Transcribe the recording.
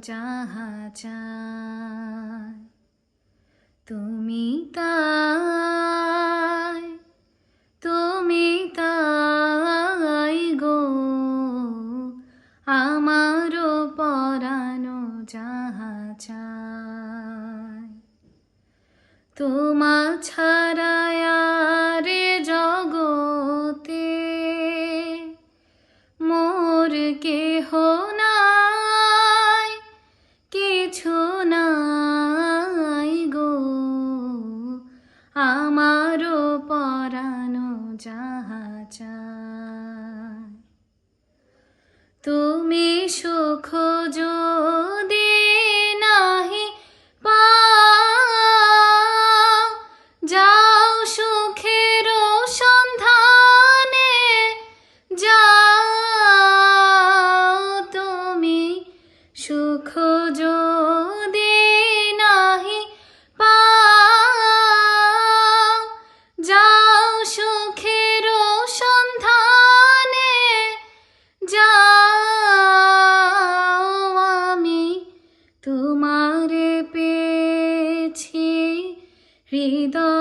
যাহা চায় তুমি তাই, তুমি তাই গো আমারও পরানো যাহা চায়। তোমা ছাড়া আর জগতে মোর কেহ নাই, কিছু নাই গো আমারও পরানো যাহা চায়। তুমি সুখ যদি নাহি পাও, যাও সুখের সন্ধানে যাও। তুমি সুখ যদি নাহি পাও, যাও সুখের সন্ধানে যাও। আমি তোমারে পেয়েছি হৃদয়